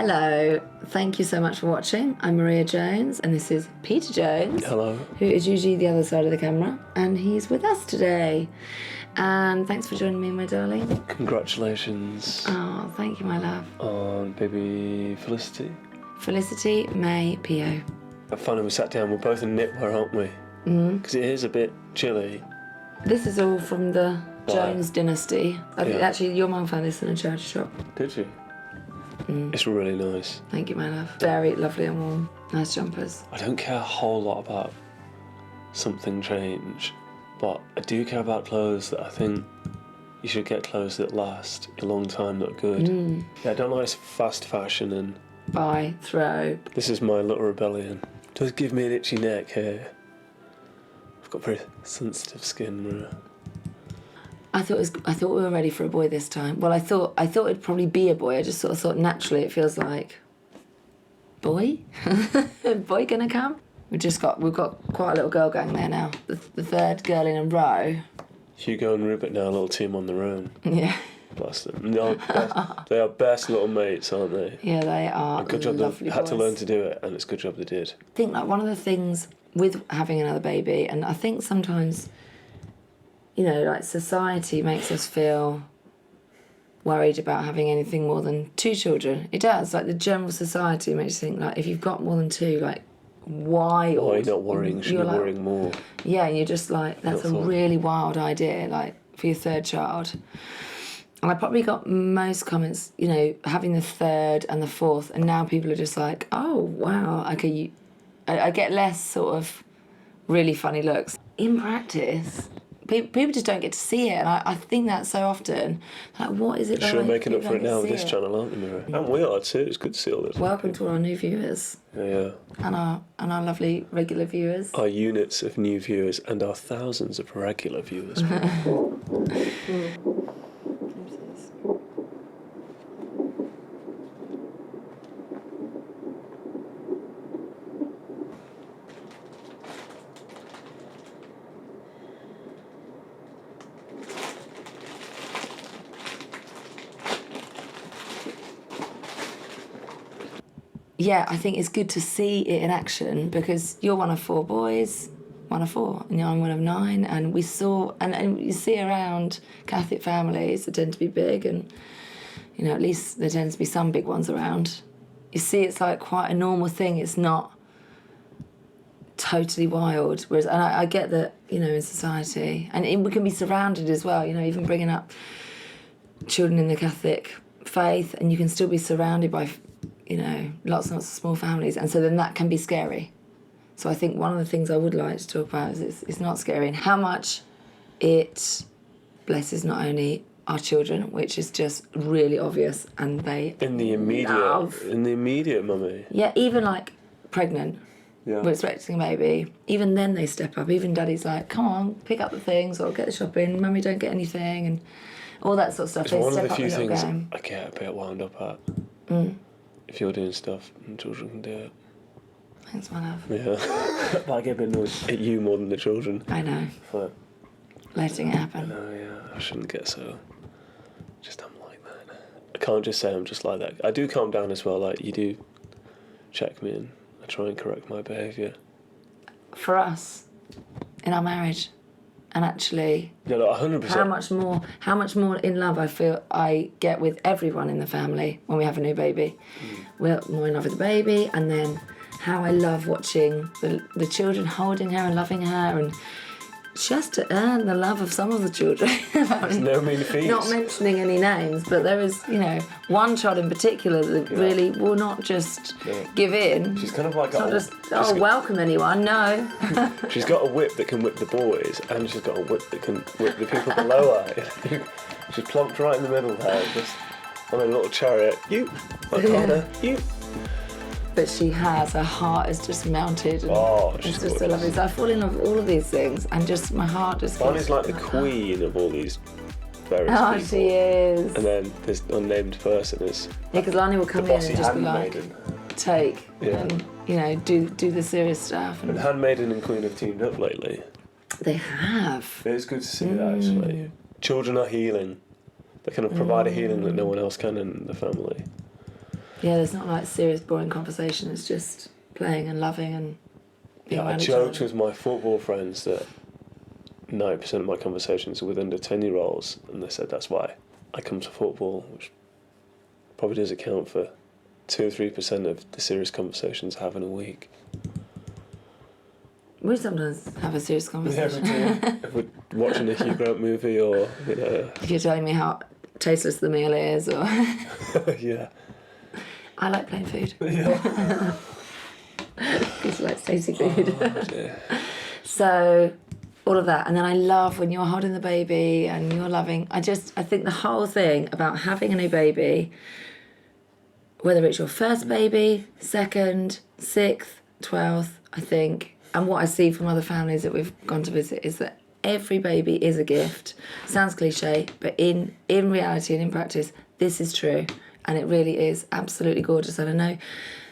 Hello, thank you so much for watching. I'm Maria Jones and this is Peter Jones. Hello. Who is usually the other side of the camera, and he's with us today. And thanks for joining me, my darling. Congratulations Oh, thank you, my love. on baby Felicity. Felicity May Pio. Finally we sat down, we're both in knitwear, aren't we? Because it is a bit chilly. This is all from the Jones dynasty. Yeah. Actually, your mum found this in a charity shop. Did you? It's really nice. Thank you, my love. Very lovely and warm. Nice jumpers. I don't care a whole lot about something change, but I do care about clothes that I think you should get clothes that last a long time, that are good. Yeah, I don't like fast fashion, and Buy, throw. this is my little rebellion. Does give me an itchy neck here. I've got very sensitive skin, Maria. I thought we were ready for a boy this time. Well, I thought it'd probably be a boy. I just sort of thought naturally it feels like boy, boy gonna come. We've got quite a little girl gang there now. The third girl in a row. Hugo and Rupert now a little team on their own. Yeah, Bless them. No, they are best little mates, aren't they? yeah, they are. And good job lovely they had to boys. learn to do it, and it's a good job they did. I think like one of the things with having another baby, and I think sometimes, you know, like society makes us feel worried about having anything more than 2 children. It does. Like the general society makes you think like if you've got more than 2, like why? Why are you not worrying? Should be like, worrying more. Yeah, and you're just like, that's a thought. really wild idea, like for your third child. And I probably got most comments, you know, having the third and the fourth, and now people are just like, oh wow, okay, I get less sort of really funny looks. In practice, people just don't get to see it, and I think that so often. Like, what is it like? Sure, making up People for it don't now get with to this see it. channel, aren't we, Mira? And we are too. It's good to see all this. Welcome to all our new viewers Yeah. and our lovely regular viewers. Our units of new viewers and our thousands of regular viewers. Yeah, I think it's good to see it in action because you're one of 4 boys, one of 4, and I'm one of 9, and we saw, and you see around Catholic families that tend to be big, and, you know, at least there tends to be some big ones around. You see it's like quite a normal thing, it's not totally wild, whereas, and I get that, you know, in society, and we can be surrounded as well, you know, even bringing up children in the Catholic faith, and you can still be surrounded by, you know, lots and lots of small families, and so then that can be scary. So I think one of the things I would like to talk about is it's not scary, and how much it blesses not only our children, which is just really obvious, and they In the love. immediate, mummy. Yeah, even like pregnant, Yeah. we're expecting a baby, even then they step up. Even daddy's like, come on, pick up the things or get the shopping, mummy don't get anything, and all that sort of stuff. It's They one of step the up few the little things game. I get a bit wound up at. If you're doing stuff and children can do it. Thanks, my love. Yeah. But I get a bit annoyed at you more than the children. I know, But letting it happen. no, yeah, I shouldn't get so. Just I'm like that. I can't just say I'm just like that. I do calm down as well. Like you do check me and I try and correct my behaviour. For us, in our marriage, and actually Yeah, like 100%. how much more in love I feel I get with everyone in the family when we have a new baby. We're more in love with the baby, and then how I love watching the children holding her and loving her, and she has to earn the love of some of the children. There's no mean feats. Not mentioning any names, but there is, you know, one child in particular that really will not just give in. She's kind of like It's not just, welcome anyone, no. She's got a whip that can whip the boys, and she's got a whip that can whip the people below her. She's plonked right in the middle there, just on a little chariot. You, my corner, you. But her heart is just melted. And Oh, it's she's just so gorgeous. lovely. So I fall in love with all of these things, and just my heart just Barney's feels like the queen of all these various Oh, people. she is. And then this unnamed person is Yeah, because Lani will come the in bossy and just be like, handmaiden. take, Yeah. and, you know, do the serious stuff. And And handmaiden and queen have teamed up lately. they have. It is good to see that, actually. Children are healing. They kind of provide a healing that no one else can in the family. Yeah, there's not like serious, boring conversation. It's just playing and loving and being Yeah, I around each joked other. with my football friends that 90% of my conversations are with under 10-year-olds, and they said that's why I come to football, which probably does account for 2 or 3% of the serious conversations I have in a week. We sometimes have a serious conversation. If we're watching a Hugh Grant movie, or If you're telling me how tasteless the meal is, or yeah. I like plain food. Yeah. Because I like tasty food. Oh, dear. So, all of that. And then I love when you're holding the baby and you're loving. I think the whole thing about having a new baby, whether it's your first baby, second, sixth, 12th, I think, and what I see from other families that we've gone to visit is that every baby is a gift. Sounds cliche, but in reality and in practice, this is true. And it really is absolutely gorgeous. And I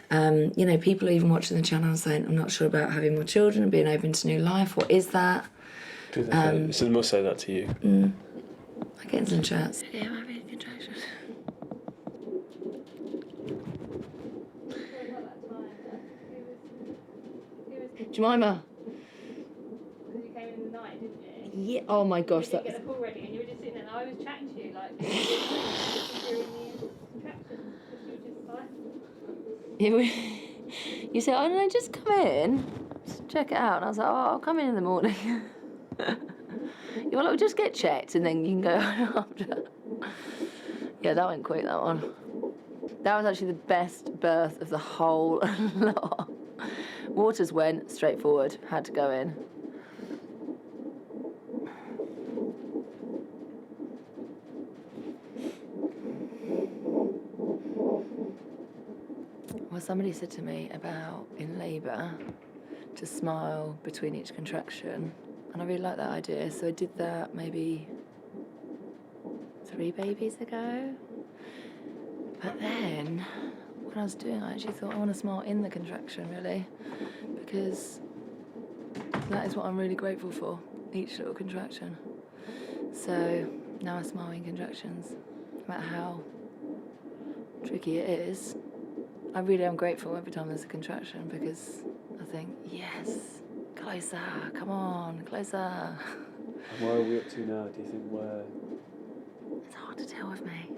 know, people are even watching the channel and saying, I'm not sure about having more children and being open to new life. What is that? Do they so they must say that to you. I get in some chats. Yeah, I'm having a contraction. Jemima. Because you came in the night, didn't you? Yeah. Oh my gosh, You that didn't was. get the call ready, and you were just sitting there. And I was chatting to you like during the contractions, because you were just like. You said, oh no, just come in, just check it out. And I was like, oh, I'll come in the morning. You're like, well, just get checked and then you can go after. Yeah, that went quick, that one. That was actually the best birth of the whole lot. Waters went straight forward, had to go in. Well, somebody said to me about in labour to smile between each contraction, and I really like that idea. So I did that maybe 3 babies ago. But then, when I was doing it, I actually thought I want to smile in the contraction, really, because that is what I'm really grateful for, each little contraction. So now I smile in contractions, no matter how tricky it is. I really am grateful every time there's a contraction, because I think, yes, closer, come on, closer. And where are we up to now? Do you think we're... It's hard to tell with me.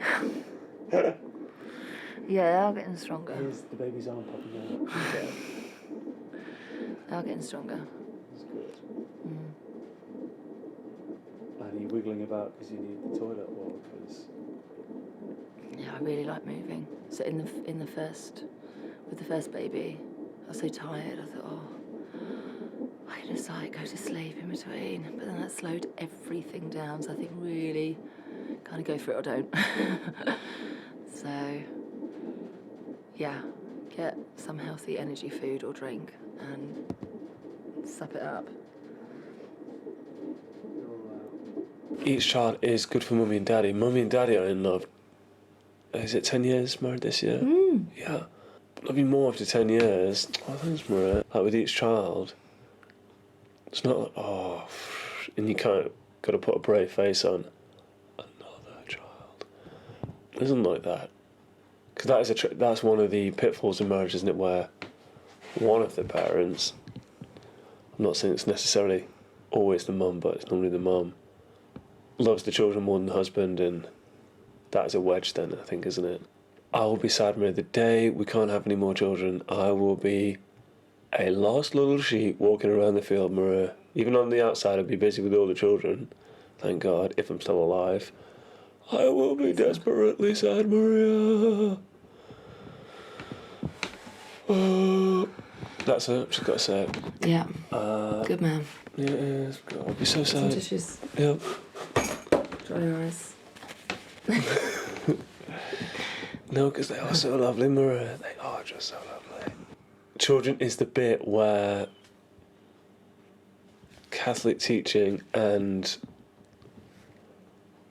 Yeah, they are getting stronger. Is the baby's arm popping out? Yeah. They are getting stronger. That's good. And are you wiggling about because you need the toilet, or because... Yeah, I really like moving. So with the first baby, I was so tired. I thought, I can just like go to sleep in between. But then that slowed everything down. So I think really kind of go for it or don't. So yeah, get some healthy energy food or drink and sup it up. Each child is good for mummy and daddy. Mummy and daddy are in love. Is it 10 years married this year? Yeah. Love you more after 10 years. Oh, thanks, Maria. Like with each child, it's not like, and you kind of got to put a brave face on. Another child. It isn't like that. Because that's one of the pitfalls in marriage, isn't it? Where one of the parents, I'm not saying it's necessarily always the mum, but it's normally the mum, loves the children more than the husband, and that is a wedge then, I think, isn't it? I will be sad, Maria. The day we can't have any more children, I will be a lost little sheep walking around the field, Maria. Even on the outside, I'll be busy with all the children. Thank God, if I'm still alive. I will be desperately sad, Maria. That's it. Just got to say it. Yeah. Good man. Yeah, it is. God, I'll be so Some sad. tissues. Yep. Dry your eyes. No, because they are so lovely, Maria. They are just so lovely. Children is the bit where Catholic teaching and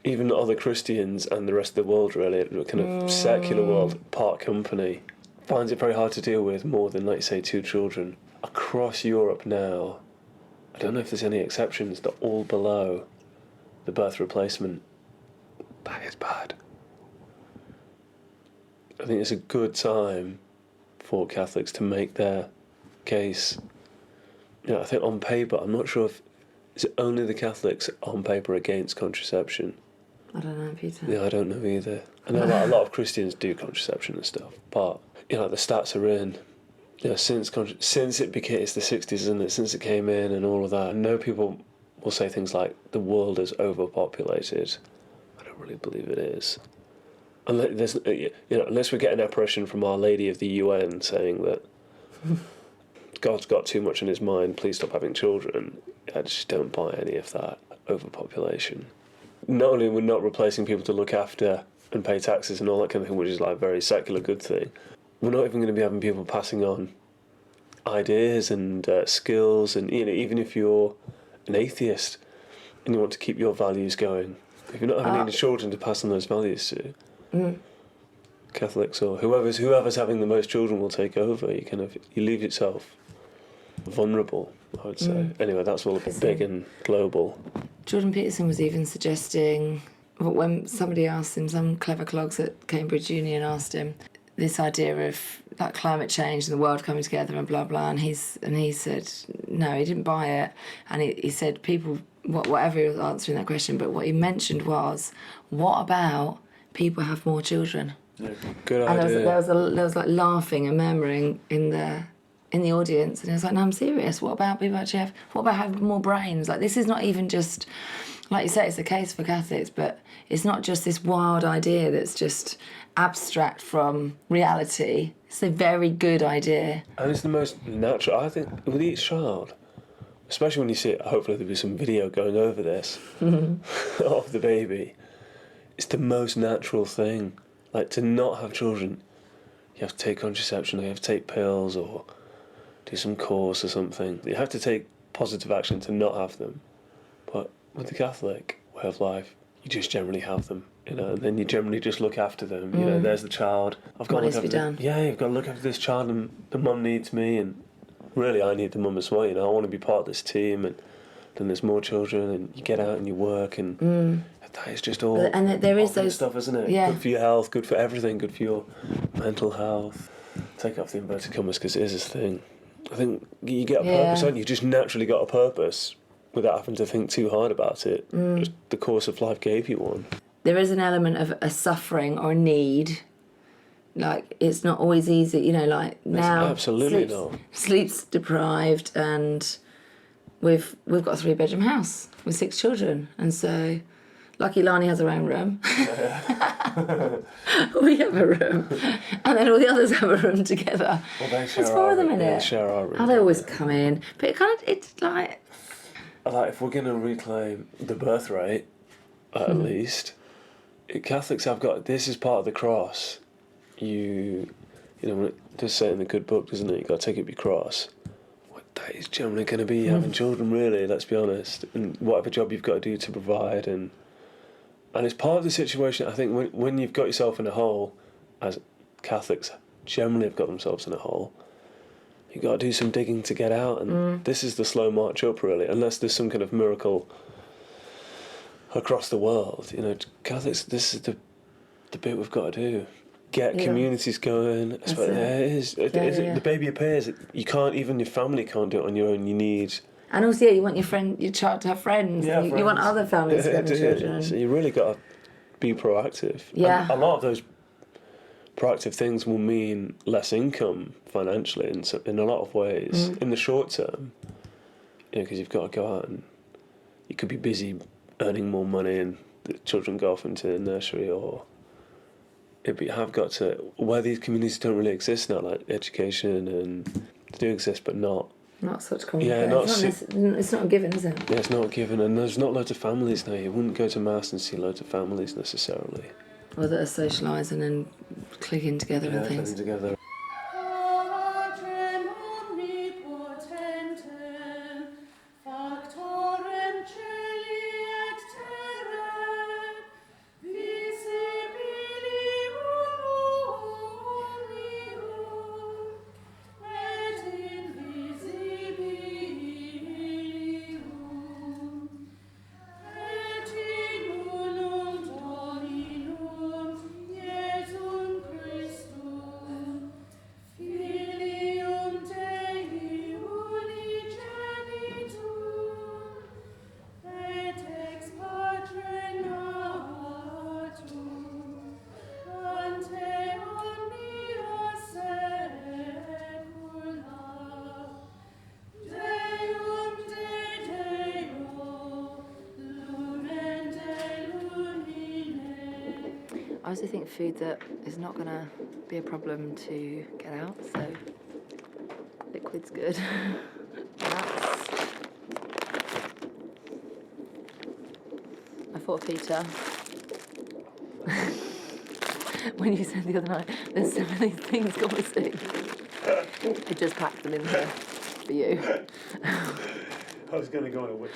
even other Christians and the rest of the world, really, the kind of secular world, part company, finds it very hard to deal with more than, like you say, 2 children. Across Europe now, I don't know if there's any exceptions, they're all below the birth replacement. That is bad. I think it's a good time for Catholics to make their case. You know, I think on paper, I'm not sure if it's only the Catholics on paper against contraception. I don't know, Peter. Yeah, I don't know either. I know like, a lot of Christians do contraception and stuff, but you know the stats are in. You know, since it became, it's the 60s, isn't it? Since it came in and all of that, I know people will say things like the world is overpopulated. I don't really believe it is. Unless unless we get an apparition from Our Lady of the UN saying that God's got too much in his mind, please stop having children. I just don't buy any of that overpopulation. Not only are we not replacing people to look after and pay taxes and all that kind of thing, which is like a very secular good thing, we're not even going to be having people passing on ideas and skills, and you know, even if you're an atheist and you want to keep your values going, if you're not having any children to pass on those values to, Catholics or whoever's having the most children will take over. You leave yourself vulnerable, I would say. Anyway, that's all a bit big and global. Jordan Peterson was even suggesting, when somebody asked him, some clever clogs at Cambridge Union asked him this idea of like climate change and the world coming together and blah blah, and he said no, he didn't buy it, and he said people, whatever he was answering that question, but what he mentioned was, what about people have more children? Yeah, good idea. And there was like laughing and murmuring in the audience, and I was like, no, I'm serious. What about people actually what about having more brains? Like, this is not even just, like you say, it's a case for Catholics, but it's not just this wild idea that's just abstract from reality. It's a very good idea. And it's the most natural, I think, with each child, especially when you see it, hopefully there'll be some video going over this, of the baby. It's the most natural thing. Like, to not have children, you have to take contraception, or you have to take pills, or do some course or something. You have to take positive action to not have them. But with the Catholic way of life, you just generally have them, you know, and then you generally just look after them. You know, there's the child. I've got What to needs look to be after done? Yeah, you've got to look after this child, and the mum needs me, and really I need the mum as well. You know, I want to be part of this team, and then there's more children, and you get out and you work, and that is just all. And there is good those stuff, isn't it? Yeah. Good for your health, good for everything, good for your mental health. Take off the inverted commas because it is this thing. I think you get a purpose, don't you? You just naturally got a purpose without having to think too hard about it. Just the course of life gave you one. There is an element of a suffering or a need. Like, it's not always easy, you know, like now absolutely not. Sleep's deprived, and we've got a 3-bedroom house with 6 children, and so lucky Lani has her own room. We have a room, and then all the others have a room together. Well, they share There's 4 of them in they it. share our room. Oh, they always come in, but it's like, Like, if we're going to reclaim the birth rate, at least, Catholics have got, this is part of the cross. You know, it does say in the good book, doesn't it? You've got to take up your cross. Well, that is generally going to be having children, really, let's be honest. And whatever job you've got to do to provide. And it's part of the situation, I think, when you've got yourself in a hole, as Catholics generally have got themselves in a hole, you've got to do some digging to get out. And this is the slow march up, really, unless there's some kind of miracle across the world. You know, Catholics, this is the bit we've got to do. Get communities going. The baby appears. You can't, even your family can't do it on your own. You need. And also, you want your child to have friends. Yeah, you want other families to have children. So you really got to be proactive. Yeah. And a lot of those proactive things will mean less income financially in a lot of ways in the short term. You know, because you've got to go out and you could be busy earning more money, and the children go off into the nursery, or you have got to, where these communities don't really exist now, like education, and they do exist but not such conflict. Yeah, it's not a given, is it? Yeah, it's not a given, and there's not loads of families now. You wouldn't go to mass and see loads of families necessarily. Or that are socialising and clicking together and things. Clicking together. I also think food that is not going to be a problem to get out, so liquid's good. That's... I thought of Peter. When you said the other night, there's so many things gone missing. I just packed them in here for you. I was going to go on a which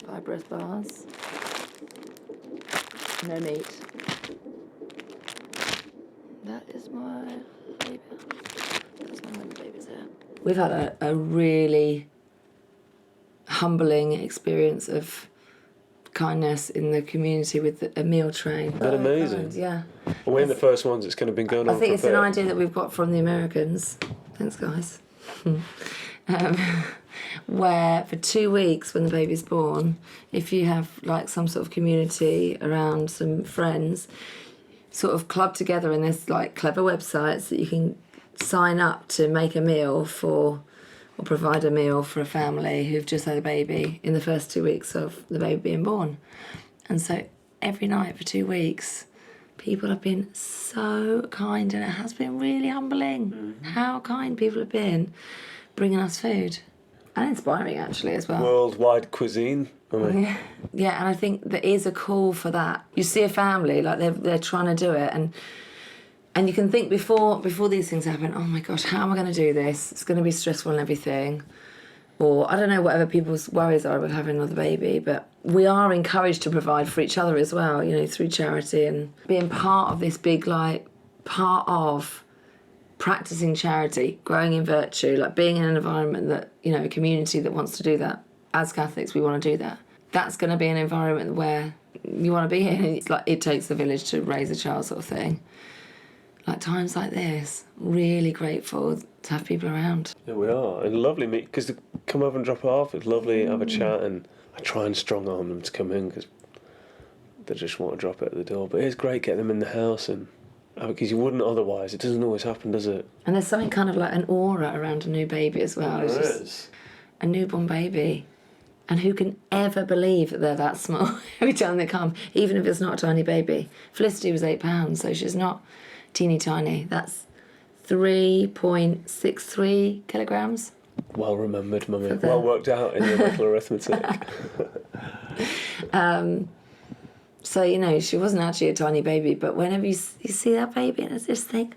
Fibrous bars. No meat. That is my baby. That's my baby's hair. We've had a really humbling experience of kindness in the community with a meal train. That amazing? Kind, yeah. We're in the first ones. It's kind of been going on I think for it's a bit. an idea that we've got from the Americans. Thanks, guys. Where for 2 weeks when the baby's born, if you have like some sort of community around, some friends, sort of club together in this like clever websites that you can sign up to make a meal for, or provide a meal for a family who've just had a baby in the first 2 weeks of the baby being born. And so every night for 2 weeks, people have been so kind, and it has been really humbling how kind people have been bringing us food. And inspiring, actually, as well. Worldwide cuisine. Yeah, and I think there is a call for that. You see a family, like they're trying to do it, and you can think before these things happen, oh my gosh, how am I going to do this? It's going to be stressful and everything. Or, I don't know, whatever people's worries are with having another baby, but we are encouraged to provide for each other as well, you know, through charity and being part of this big, like, part of practicing charity, growing in virtue, like being in an environment that, you know, a community that wants to do that. As Catholics, we want to do that. That's going to be an environment where you want to be in. It's like it takes a village to raise a child sort of thing. Like times like this, really grateful to have people around. Yeah, we are. And lovely meet, because to come over and drop it off, it's lovely, have a chat, and I try and strong arm them to come in because they just want to drop it at the door. But it's great getting them in the house, and because you wouldn't otherwise. It doesn't always happen, does it? And there's something kind of like an aura around a new baby as well. It's just a newborn baby. And who can ever believe that they're that small every time they come, even if it's not a tiny baby. Felicity was 8 pounds, so she's not teeny tiny. That's 3.63 kilograms. Well remembered, Mummy. Well worked out in your mental arithmetic. So, you know, she wasn't actually a tiny baby, but whenever you see that baby and I just think,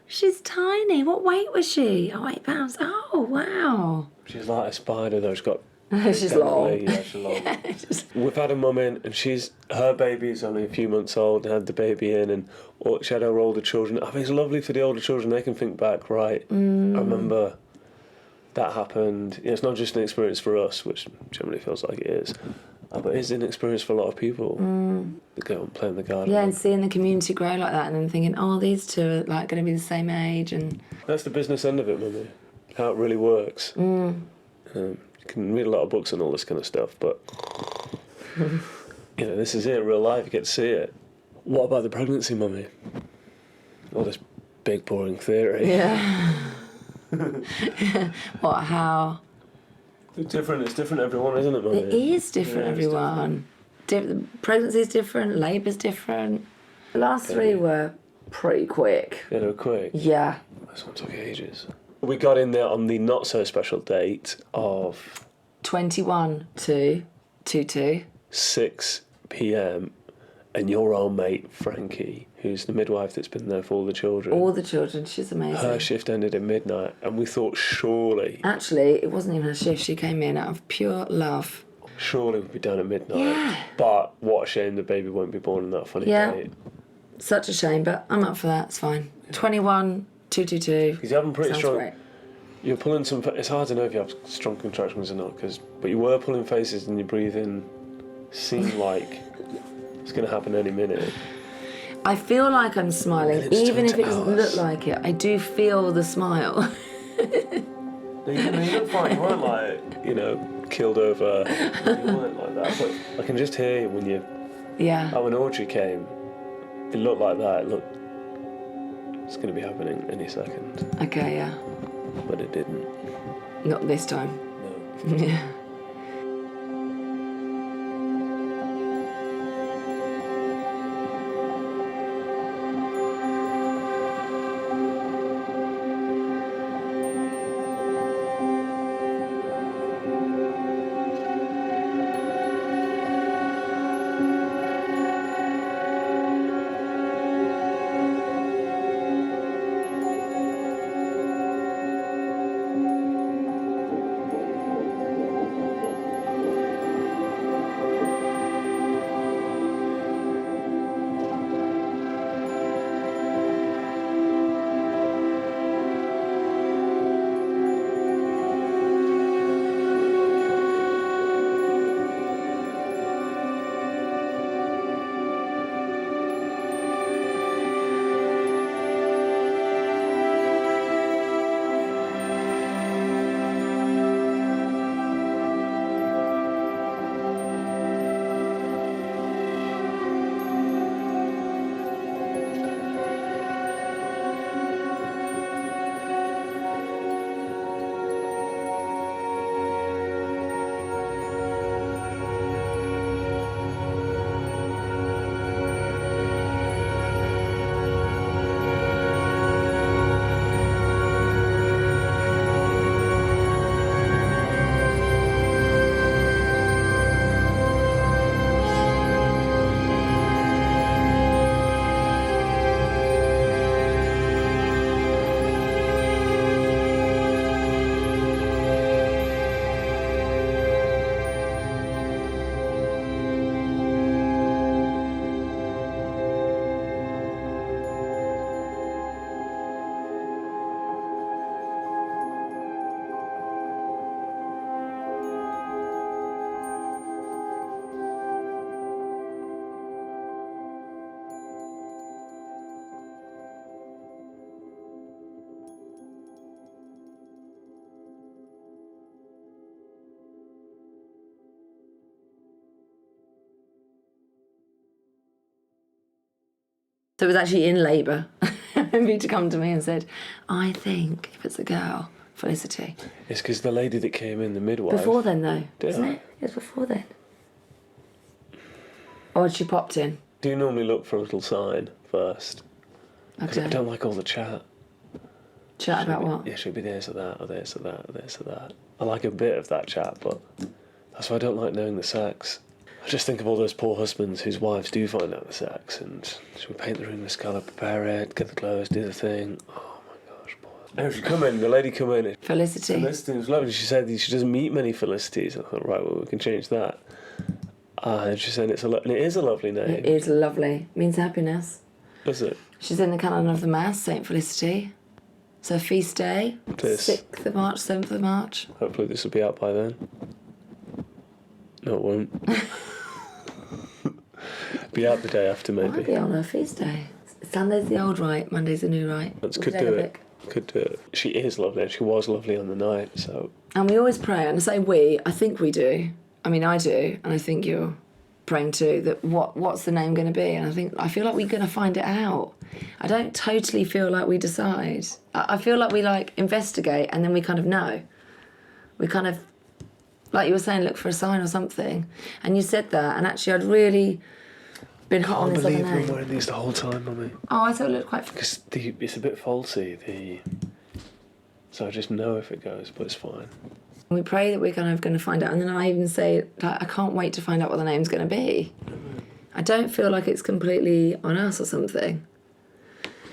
she's tiny. What weight was she? Oh, 8 pounds. Oh, wow. She's like a spider, though. She's got... She's long. Yeah, she's long. We've had a mum in, and her baby's only a few months old, and had the baby in, and she had her older children. I think it's lovely for the older children. They can think back, right? I remember that happened. You know, it's not just an experience for us, which generally feels like it is, but it's an experience for a lot of people. They go and play in the garden. Yeah, and seeing the community grow like that, and then thinking, oh, these two are like going to be the same age, and that's the business end of it, Mummy. How it really works. You can read a lot of books and all this kind of stuff, but you know, this is it, real life. You get to see it. What about the pregnancy, Mummy? All this big boring theory. yeah. What? How? It's different. It's different, everyone, isn't it, Mummy? It is different, Yeah, it's everyone. Pregnancy is different. Labour's different. The last 3 were pretty quick. Yeah, they were quick. Yeah. This one took ages. We got in there on the not so special date of 21 to 2. 6 p.m. and your old mate Frankie, who's the midwife that's been there for all the children. All the children. She's amazing. Her shift ended at midnight, and we thought surely Actually, it wasn't even a shift. She came in out of pure love. we'd be done at midnight. Yeah. But what a shame the baby won't be born on that funny date. Such a shame, but I'm up for that. It's fine. 21, 222. Because you're having pretty Sounds strong. great. You're pulling some. It's hard to know if you have strong contractions or not. But you were pulling faces and your breathing seemed like it's going to happen any minute. I feel like I'm smiling, And it's even if it 20 doesn't hours. look like it. I do feel the smile. You look fine. You weren't like, you know, killed over. You weren't like that. But I can just hear you when you. Yeah. When Audrey came, it looked like that. It looked. It's going to be happening any second. Okay, yeah. But it didn't. Not this time. No. Yeah. So it was actually in labour. Maybe to come to me and said, I think if it's a girl, Felicity. It's because the lady that came in, the midwife. Before then, though, Did wasn't I? it? It was before then. Or had she popped in? Do you normally look for a little sign first? 'Cause I Okay. don't like all the chat. Chat about what? Yeah, should be this or that, or this or that, or this or that. I like a bit of that chat, but that's why I don't like knowing the sex. I just think of all those poor husbands whose wives do find out the sex, and should we paint the room this colour, prepare it, get the clothes, do the thing. Oh my gosh, poor. And she come in, the lady come in. Felicity. Felicity was lovely. She said she doesn't meet many Felicities. I thought, right, well, we can change that. And she said and it is a lovely name. It is lovely. Means happiness. Is it? She's in the canon of the Mass, Saint Felicity. It's her feast day. This. 6th of March, 7th of March. Hopefully this will be out by then. No, it won't. Be out the day after, Might maybe. be on her feast day. Sunday's the old rite, Monday's the new rite. That's Or could do it. Gaelic. Could do it. She is lovely, and she was lovely on the night, so... And we always pray, and I say we, I think we do. I mean, I do, and I think you're praying too, that what's the name going to be? And I feel like we're going to find it out. I don't totally feel like we decide. I feel like we, like, investigate, and then we kind of know. We kind of, like you were saying, look for a sign or something. And you said that, and actually I'd really been hot on I this believe other we're name. wearing these the whole time, Mummy. Oh, I thought it looked quite... Because it's a bit faulty, so I just know if it goes, but it's fine. We pray that we're kind of going to find out, and then I even say, like, I can't wait to find out what the name's going to be. I don't feel like it's completely on us or something.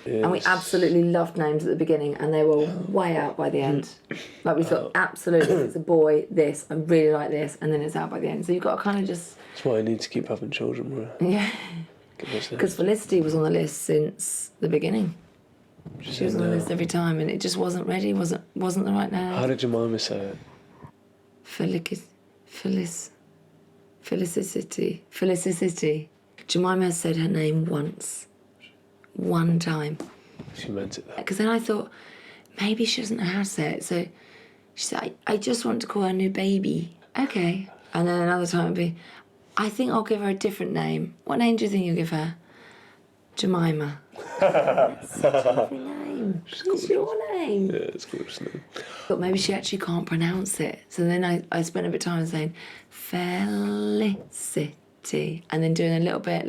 And we It's- absolutely loved names at the beginning, and they were way out by the end. Like, we thought, absolutely, if it's a boy, this, I really like this, and then it's out by the end. So you've got to kind of just, That's why I need to keep having children, Maria. yeah. Goodness Because knows. Felicity was on the list since the beginning. She was on the list every time, and it just wasn't ready, wasn't the right name. How did Jemima say it? Felicity. Jemima said her name once. One time. She meant it. Because then I thought, maybe she doesn't know how to say it. So she said, I just want to call her new baby. Okay. And then another time it'd be, I think I'll give her a different name. What name do you think you'll give her? Jemima. That's such a lovely name. It's your name. Yeah, it's gorgeous name. But maybe she actually can't pronounce it. So then I spent a bit of time saying Felicity, and then doing a little bit.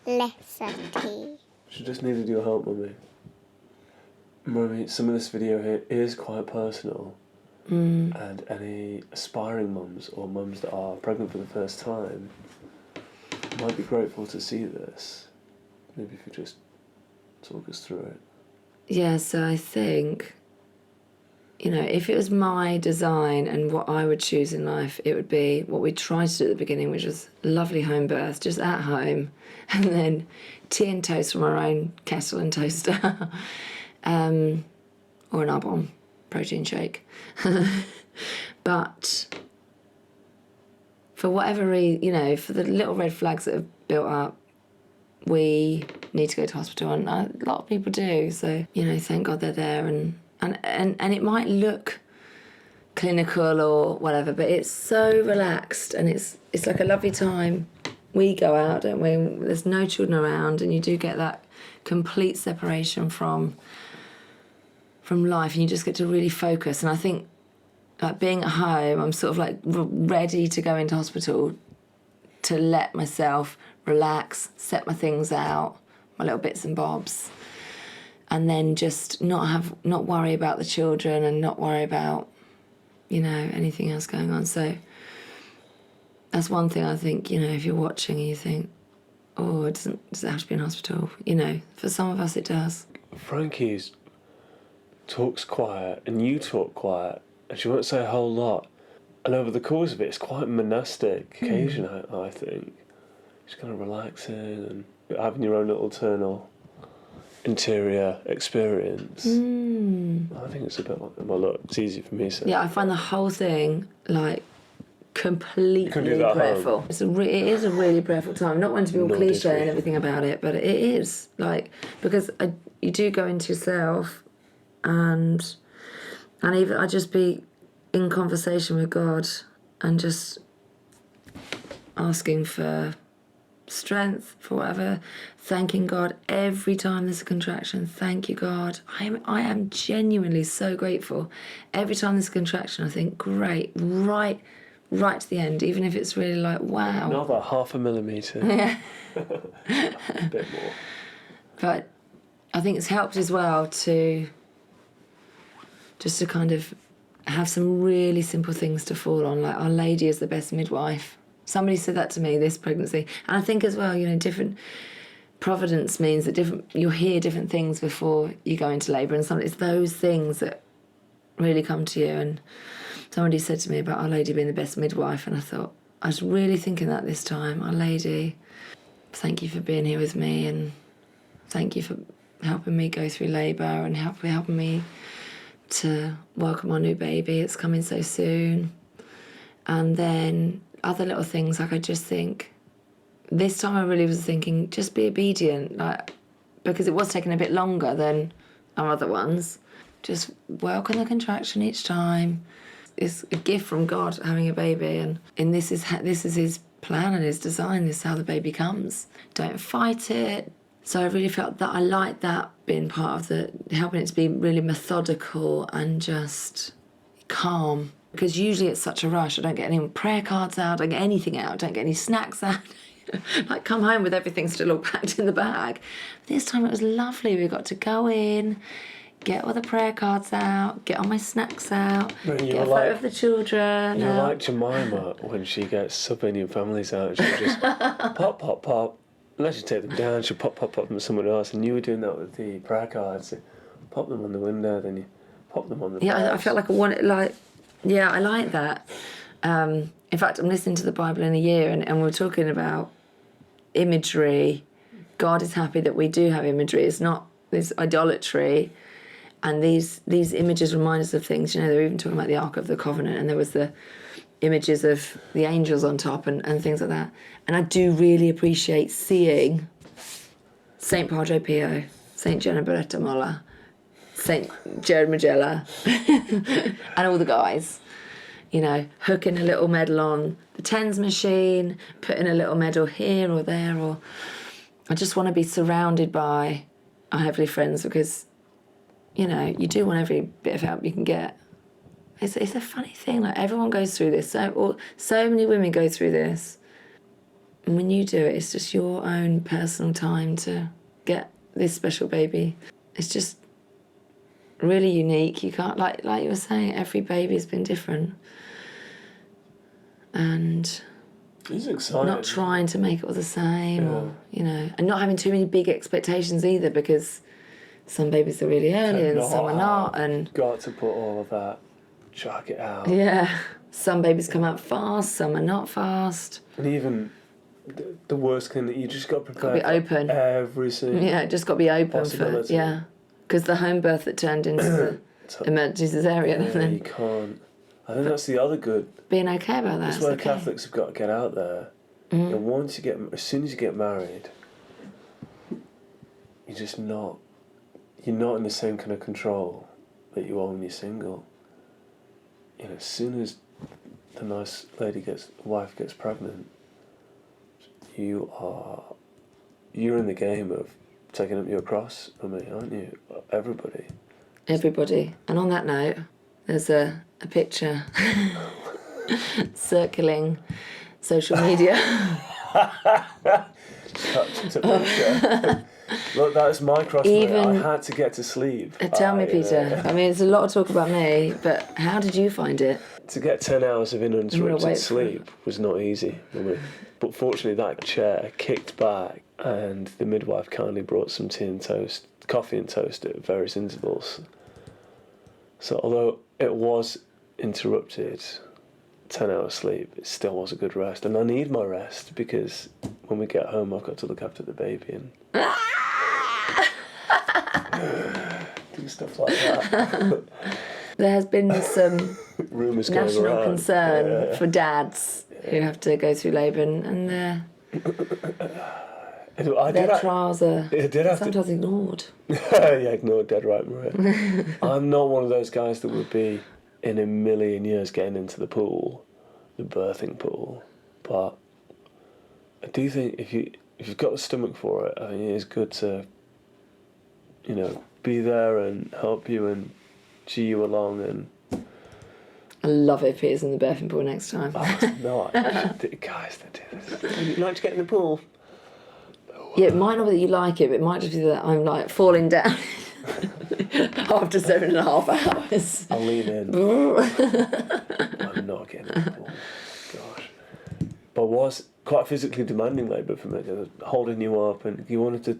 Felicity. She just needed your help, Mummy. Mummy, some of this video here is quite personal. And any aspiring mums or mums that are pregnant for the first time might be grateful to see this. Maybe if you just talk us through it. Yeah, so I think, if it was my design and what I would choose in life, it would be what we tried to do at the beginning, which was lovely home birth, just at home, and then tea and toast from our own kettle and toaster, or an Arbonne protein shake. But for whatever reason, for the little red flags that have built up, we need to go to hospital, and a lot of people do. So, thank God they're there, and it might look clinical or whatever, but it's so relaxed, and it's like a lovely time. We go out, don't we? There's no children around, and you do get that complete separation from life, and you just get to really focus. And I think, like, being at home, I'm sort of like ready to go into hospital to let myself relax, set my things out, my little bits and bobs, and then just not worry about the children and not worry about, anything else going on. So that's one thing I think, if you're watching and you think, oh, does it have to be in hospital? For some of us it does. Frankie's talks quiet and you talk quiet, and she won't say a whole lot. And over the course of it, it's quite monastic occasion, I think. Just kind of relaxing and having your own little interior experience. I think it's a bit like, well, look, it's easy for me, so. Yeah, I find the whole thing, like, completely can do that at prayerful. home. It is a really prayerful time. Not wanting to be all Nor did cliche we. and everything about it, but it is, like, because you do go into yourself, and even I just be in conversation with God and just asking for strength, for whatever, thanking God every time there's a contraction. Thank you, God. I am genuinely so grateful. Every time there's a contraction, I think, great, right to the end, even if it's really like, wow. Another 0.5 millimetre. Yeah. A bit more. But I think it's helped as well to kind of have some really simple things to fall on, like Our Lady is the best midwife. Somebody said that to me this pregnancy. And I think as well, different providence means that you'll hear different things before you go into labour, and it's those things that really come to you. And somebody said to me about Our Lady being the best midwife, and I thought, I was really thinking that this time. Our Lady, thank you for being here with me, and thank you for helping me go through labour and helping me to welcome our new baby. It's coming so soon. And then other little things, like I just think, this time I really was thinking, just be obedient, because it was taking a bit longer than our other ones. Just welcome the contraction each time. It's a gift from God having a baby, and this is his plan and his design. This is how the baby comes. Don't fight it. So I really felt that I liked that being part of helping it to be really methodical and just calm. Because usually it's such a rush. I don't get any prayer cards out, I don't get anything out, I don't get any snacks out. Like, come home with everything still all packed in the bag. This time it was lovely. We got to go in, get all the prayer cards out, get all my snacks out, get a photo of the children. You're like Jemima when she gets Sub-Indian families out, and she'll just pop, pop, pop. Unless you take them down, she'll pop, pop, pop them to someone else. And you were doing that with the prayer cards. You pop them on the window, then you pop them on the I felt like I wanted, I like that. In fact, I'm listening to the Bible in a year, and we're talking about imagery. God is happy that we do have imagery. It's not this idolatry. And these images remind us of things. They were even talking about the Ark of the Covenant, and there was the images of the angels on top and things like that. And I do really appreciate seeing St. Padre Pio, St. Jenna Beretta Molla, St. Jared Magella, and all the guys, hooking a little medal on the TENS machine, putting a little medal here or there, or I just want to be surrounded by our heavenly friends, because, you do want every bit of help you can get. It's a funny thing, like everyone goes through this, so many women go through this. And when you do it, it's just your own personal time to get this special baby. It's just really unique. You can't, like you were saying, every baby's been different. And it's exciting. Not trying to make it all the same, or, and not having too many big expectations either, because some babies are really early and some are not. And got to put all of that, chuck it out. Yeah. Some babies come out fast, some are not fast. And even the worst thing, that you just got to prepare Got to be open. Every single just got to be open for, because the home birth that turned into the emergency cesarean. Yeah, you can't. I think that's the other good. Being okay about that. That's where Catholics have got to get out there. And as soon as you get married, you're not in the same kind of control that you are when you're single. As soon as the nice wife gets pregnant, you're in the game of taking up your cross for me, aren't you? Everybody. And on that note, there's a picture circling social media. Look, that's my cross. I had to get to sleep. Tell me, Peter. I mean, it's a lot of talk about me, but how did you find it? To get 10 hours of uninterrupted sleep was not easy for me. But fortunately, that chair kicked back, and the midwife kindly brought some coffee and toast at various intervals. So although it was interrupted, 10 hours sleep, it still was a good rest. And I need my rest, because when we get home, I've got to look after the baby and do stuff like that. There has been some rumours national concern for dads who have to go through labour, and their trials are sometimes ignored. Ignored, dead right, Maria. I'm not one of those guys that would be in a million years getting into the pool, the birthing pool, but I do think if you've got the stomach for it, I think it is good to, you know, be there and help you and cheer you along. And I love it if Peter's in the birthing pool next time. oh, it's not. Guys, they do this. Would you like to get in the pool? Yeah, it might not be that you like it, but it might just be that I'm like falling down after 7.5 hours. I'll lean in. I'm not getting in the pool. Gosh. But it was quite physically demanding labour for me. They were holding you up and you wanted to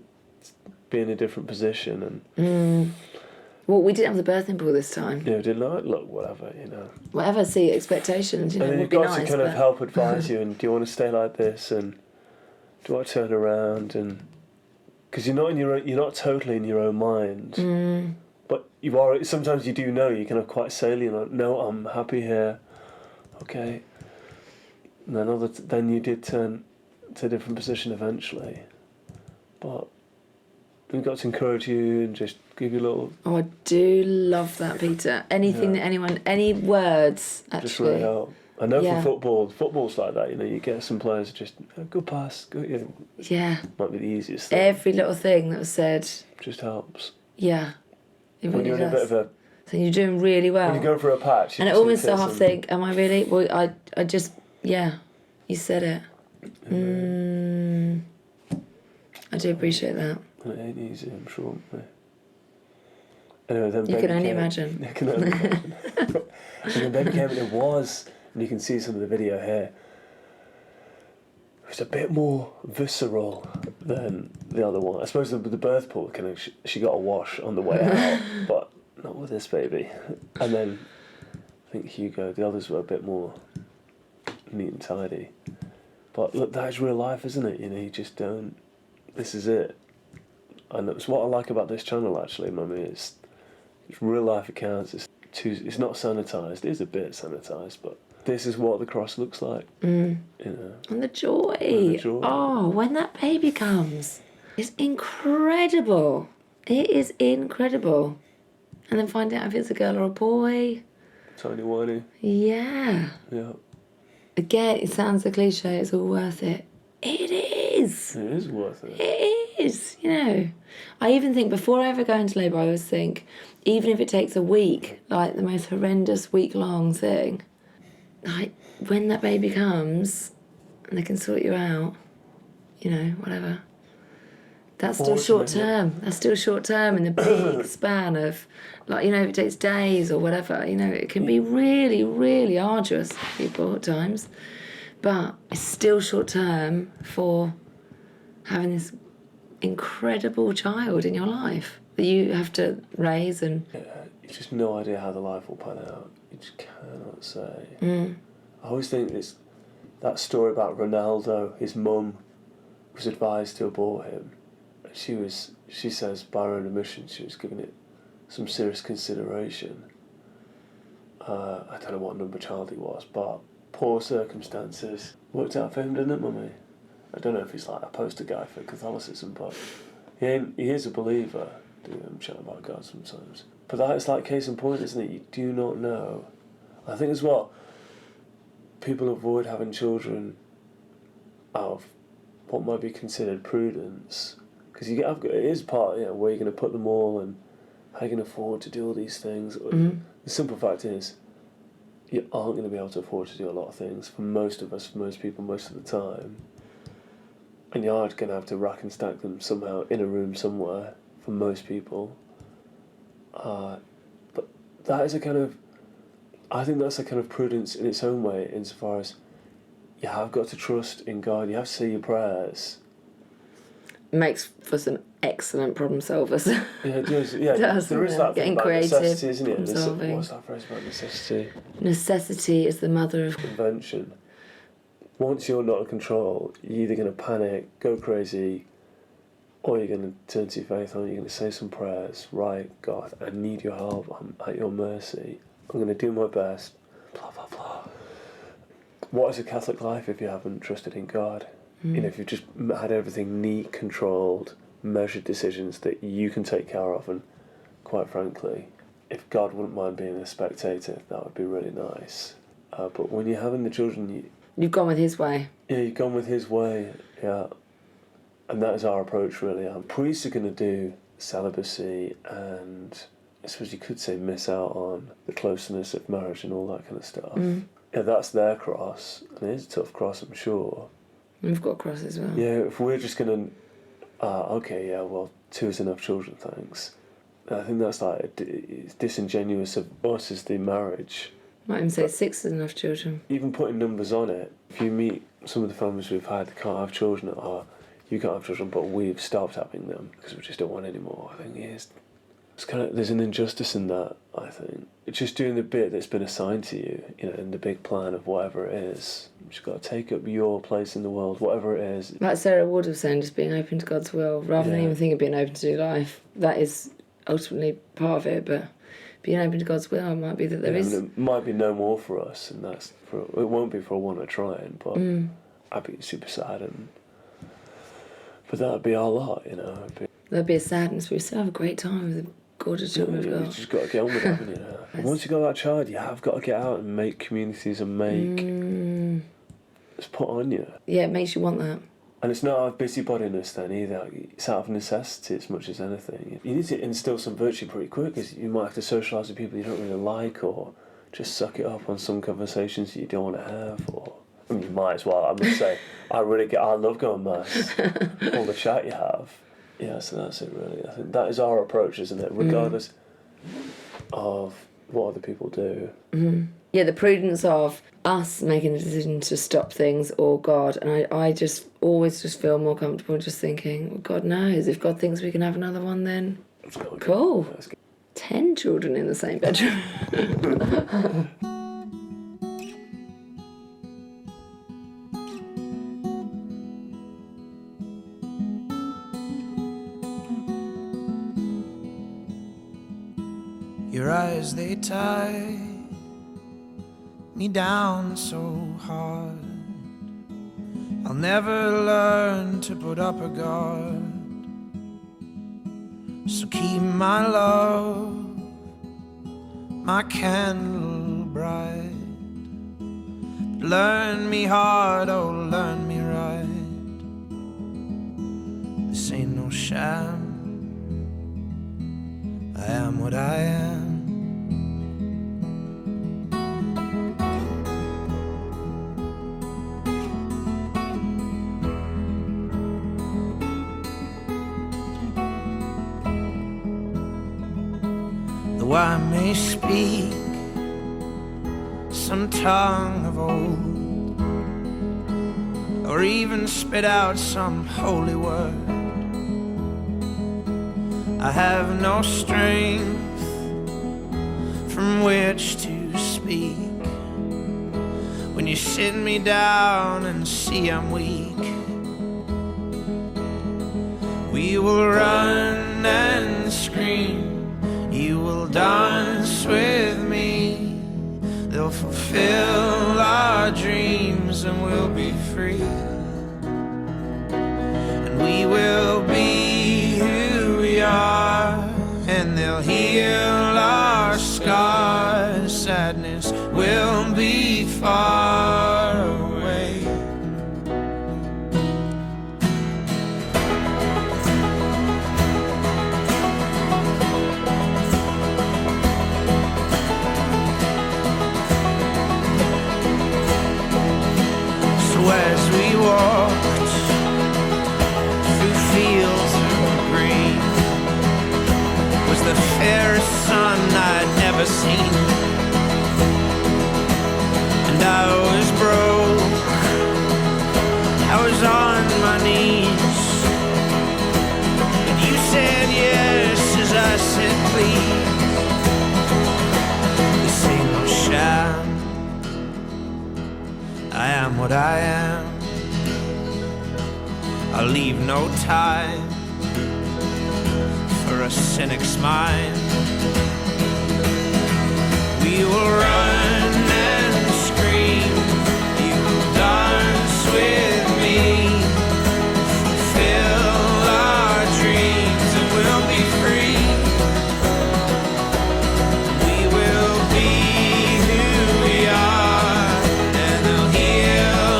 be in a different position. And Well, we didn't have the birthing pool this time. you know, didn't I? Look, whatever, you know. Whatever, see, expectations, you know, And then would you've be got nice. to kind of but- help advise you, and do you want to stay like this, and do you want to turn around, and because you're not totally in your own mind, but you are. Sometimes you do know you're kind of quite salient. Like, no, I'm happy here. Okay. And then you did turn to a different position eventually, but we've got to encourage you and just give you a little. Oh, I do love that, Peter. Anything Yeah. that any words, Just really actually. help. I know Yeah. for football's like that. You know, you get some players who just good pass, good. You know, Yeah. might be the easiest thing. Every little thing that was said, Just helps. yeah. It When really you're in a bit does. of a So you're doing really well. when you go for a patch, you And I just need almost to hit half some- think, am I really? Well, I just, yeah, you said it. I do appreciate that. It ain't easy, I'm sure. Mate. Anyway, then You baby can only came. imagine. You can only imagine. And then baby came, and it was, and you can see some of the video here. It was a bit more visceral than the other one. I suppose the birth pool kind of she got a wash on the way out, but not with this baby. And then I think Hugo, the others were a bit more neat and tidy. But look, that is real life, isn't it? You know, you just don't. This is it. And it's what I like about this channel, actually, Mummy. It's real life accounts. It's not sanitized. It is a bit sanitized, but this is what the cross looks like. You know. And the joy. And the joy. Oh, when that baby comes, it's incredible. It is incredible. And then finding out if it's a girl or a boy. Tiny whiny. Yeah. Yeah. Again, it sounds a cliche, it's all worth it. It is. It is worth it. It is, you know. I even think before I ever go into labour, I always think, even if it takes a week, like the most horrendous week-long thing, like when that baby comes and they can sort you out, you know, whatever. That's still short term. That's still short term in the big span of, like, you know, if it takes days or whatever, you know, it can be really, really arduous for people at times. But it's still short term for having this incredible child in your life that you have to raise and. You just no idea how the life will pan out. You just cannot say. I always think it's that story about Ronaldo. His mum was advised to abort him. She says, by her own admission, she was giving it some serious consideration. I don't know what number child he was, but poor circumstances. Worked out for him, didn't it, Mummy? I don't know if he's like a poster guy for Catholicism, but he is a believer. I'm chatting about God sometimes. But that is like case in point, isn't it? You do not know. I think as well, people avoid having children out of what might be considered prudence. Because it is part, you know, where you're going to put them all and how you're going to afford to do all these things. The simple fact is, you aren't going to be able to afford to do a lot of things for most of us, for most people, most of the time. And you are going to have to rack and stack them somehow in a room somewhere for most people. But that is I think that's a kind of prudence in its own way, insofar as you have got to trust in God, you have to say your prayers. Makes for some excellent problem solvers. Yeah, it does. Yeah, Doesn't there is it? that thing Getting about creative, necessity, isn't it? problem solving. What's that phrase about necessity? Necessity is the mother of. Invention. Once you're not in control, you're either going to panic, go crazy, or you're going to turn to your faith on. You're going to say some prayers. Right, God, I need your help. I'm at your mercy. I'm going to do my best. Blah blah blah. What is a Catholic life if you haven't trusted in God? You know, if you've just had everything neat, controlled, measured decisions that you can take care of, and quite frankly, if God wouldn't mind being a spectator, that would be really nice. But when you're having the children, You've gone with his way. Yeah, you've gone with his way, yeah. And that is our approach, really. Priests are going to do celibacy and I suppose you could say miss out on the closeness of marriage and all that kind of stuff. Yeah, that's their cross, and it is a tough cross, I'm sure. We've got a cross as well. Yeah, if we're just going to, okay, yeah, well, 2 is enough children, thanks. I think that's like, it's disingenuous of us as the marriage. Might even say 6 is enough children. Even putting numbers on it, if you meet some of the families we've had that can't have children, you can't have children, but we've stopped having them because we just don't want any more. I think it's kind of, there's an injustice in that, I think. It's just doing the bit that's been assigned to you, in the big plan of whatever it is. You've just got to take up your place in the world, whatever it is. Like Sarah Ward was saying, just being open to God's will, rather than even thinking of being open to do life. That is ultimately part of it, but being open to God's will might be that there is... It might be no more for us, and it won't be for a want of trying, but I'd be super sad, but that'd be our lot, There'd be a sadness, but we still have a great time with the gorgeous children we've got. You just got to get on with it, haven't you? And once you've got that child, you have got to get out and make communities and make... It's put on you. Yeah, it makes you want that. And it's not out of busybodiness then either. It's out of necessity as much as anything. You need to instill some virtue pretty quick because you might have to socialise with people you don't really like or just suck it up on some conversations that you don't want to have. I mean, you might as well. I must say, I love going mass. All the chat you have. Yeah, so that's it really. I think that is our approach, isn't it? Regardless of what other people do. Yeah, the prudence of us making a decision to stop things or God. And I just always just feel more comfortable just thinking, well, God knows, if God thinks we can have another one, then cool. 10 children in the same bedroom. Your eyes, they tie me down so hard. I'll never learn to put up a guard. So keep my love, my candle bright. Learn me hard, oh learn me right. This ain't no sham, I am what I am. Though I may speak some tongue of old, or even spit out some holy word, I have no strength from which to speak. When you sit me down and see I'm weak, we will run and scream. You will dance with me. They'll fulfill our dreams and we'll be free. And we will be who we are, and they'll heal our scars. Sadness will be far away. So as we walked through fields of green, was the fairest sun I'd ever seen. And I was broke, I was on my knees, but you said yes as I said please. This ain't no sham, I am what I am. I'll leave no time for a cynic's mind. We will run and scream. You will dance with me. Fulfill our dreams and we'll be free. We will be who we are, and they'll heal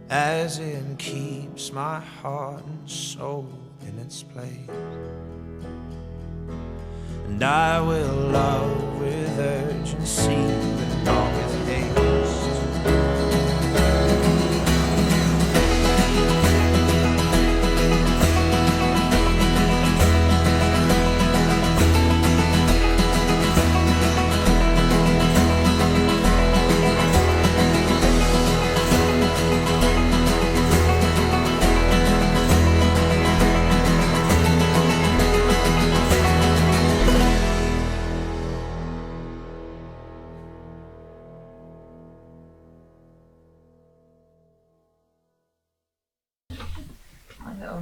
as it keeps my heart and soul in its place. And I will love with urgency, but not with